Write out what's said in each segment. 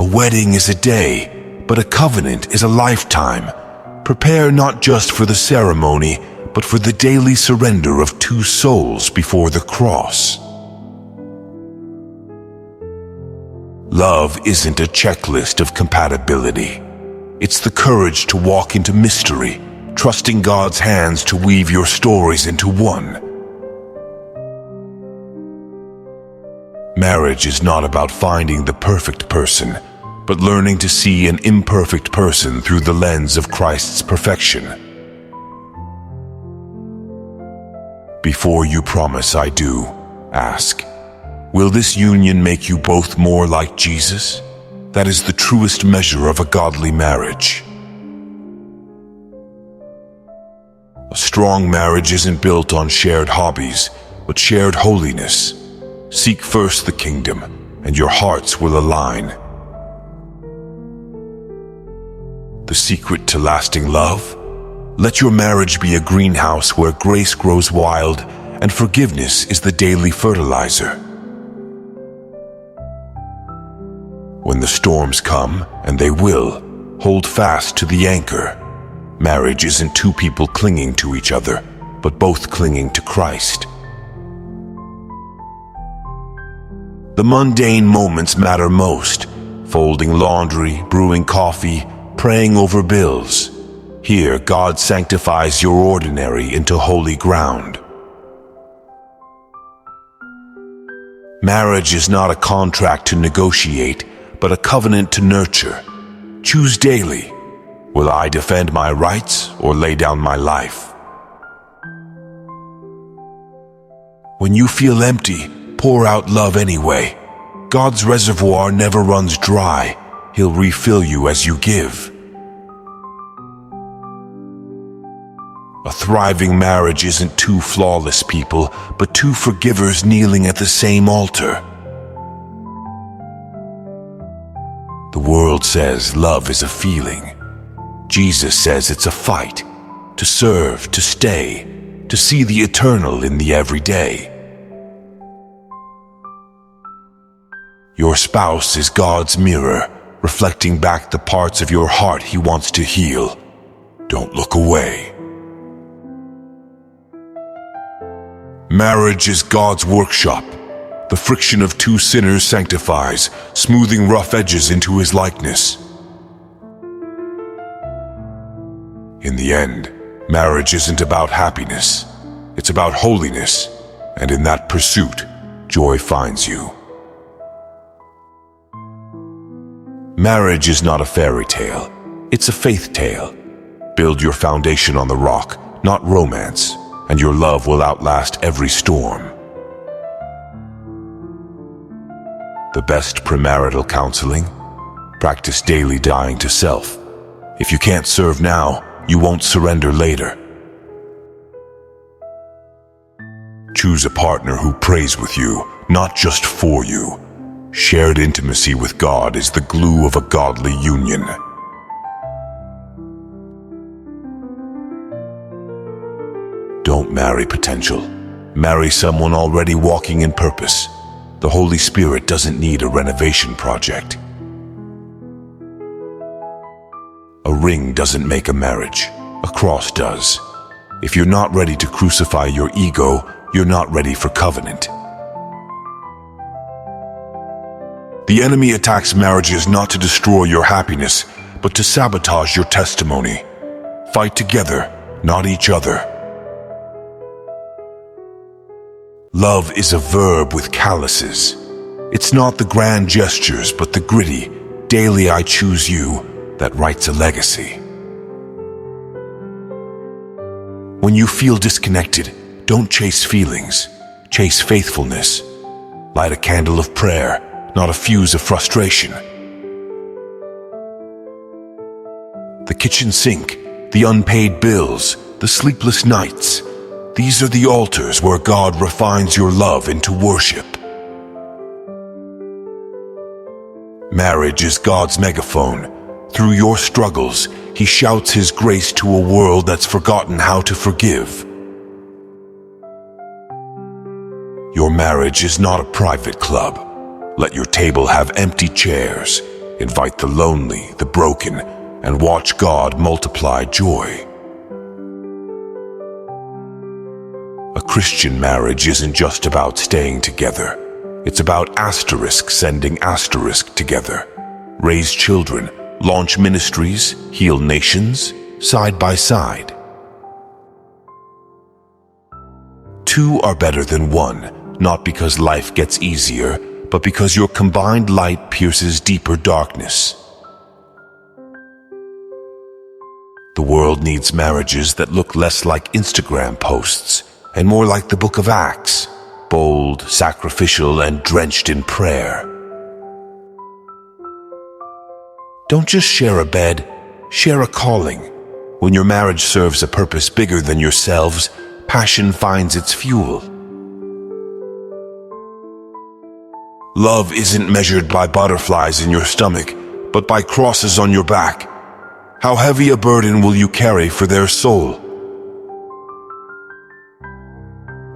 wedding is a day, but a covenant is a lifetime. Prepare not just for the ceremony, but for the daily surrender of two souls before the cross. Love isn't a checklist of compatibility. It's the courage to walk into mystery, trusting God's hands to weave your stories into one. Marriage is not about finding the perfect person, but learning to see an imperfect person through the lens of Christ's perfection. Before you promise I do, ask, will this union make you both more like Jesus? That is the truest measure of a godly marriage. A strong marriage isn't built on shared hobbies, but shared holiness. Seek first the kingdom, and your hearts will align. The secret to lasting love? Let your marriage be a greenhouse where grace grows wild and forgiveness is the daily fertilizer. When the storms come, and they will, hold fast to the anchor. Marriage isn't two people clinging to each other, but both clinging to Christ. The mundane moments matter most. Folding laundry, brewing coffee, praying over bills. Here, God sanctifies your ordinary into holy ground. Marriage is not a contract to negotiate, but a covenant to nurture. Choose daily. Will I defend my rights or lay down my life? When you feel empty, pour out love anyway. God's reservoir never runs dry. He'll refill you as you give. A thriving marriage isn't two flawless people, but two forgivers kneeling at the same altar. The world says love is a feeling. Jesus says it's a fight, to serve, to stay, to see the eternal in the everyday. Your spouse is God's mirror, reflecting back the parts of your heart He wants to heal. Don't look away. Marriage is God's workshop. The friction of two sinners sanctifies, smoothing rough edges into His likeness. In the end, marriage isn't about happiness. It's about holiness, and in that pursuit, joy finds you. Marriage is not a fairy tale. It's a faith tale. Build your foundation on the rock, not romance, and your love will outlast every storm. The best premarital counseling? Practice daily dying to self. If you can't serve now, you won't surrender later. Choose a partner who prays with you, not just for you. Shared intimacy with God is the glue of a godly union. Don't marry potential. Marry someone already walking in purpose. The Holy Spirit doesn't need a renovation project. A ring doesn't make a marriage. A cross does. If you're not ready to crucify your ego, you're not ready for covenant. The enemy attacks marriages not to destroy your happiness, but to sabotage your testimony. Fight together, not each other. Love is a verb with calluses. It's not the grand gestures, but the gritty, daily I choose you, that writes a legacy. When you feel disconnected, don't chase feelings, chase faithfulness. Light a candle of prayer, not a fuse of frustration. The kitchen sink, the unpaid bills, the sleepless nights, these are the altars where God refines your love into worship. Marriage is God's megaphone. Through your struggles, He shouts His grace to a world that's forgotten how to forgive. Your marriage is not a private club. Let your table have empty chairs. invite the lonely, the broken, and watch God multiply joy. A Christian marriage isn't just about staying together. It's about asterisk sending asterisk together. Raise children, launch ministries, heal nations, side by side. Two are better than one, not because life gets easier, but because your combined light pierces deeper darkness. The world needs marriages that look less like Instagram posts and more like the Book of Acts, bold, sacrificial, and drenched in prayer. Don't just share a bed, share a calling. When your marriage serves a purpose bigger than yourselves, passion finds its fuel. Love isn't measured by butterflies in your stomach, but by crosses on your back. How heavy a burden will you carry for their soul?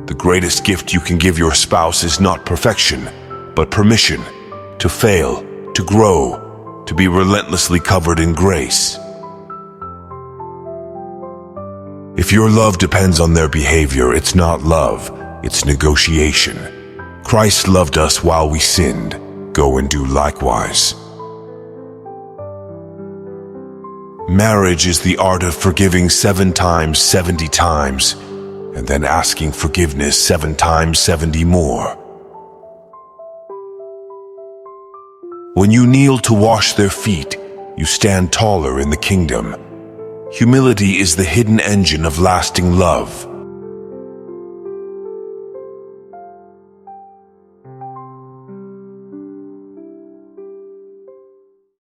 The greatest gift you can give your spouse is not perfection, but permission to fail, to grow, to be relentlessly covered in grace. If your love depends on their behavior, it's not love, it's negotiation. Christ loved us while we sinned. Go and do likewise. Marriage is the art of forgiving 7 times 70 times, and then asking forgiveness 7 times 70 more. When you kneel to wash their feet, you stand taller in the kingdom. Humility is the hidden engine of lasting love.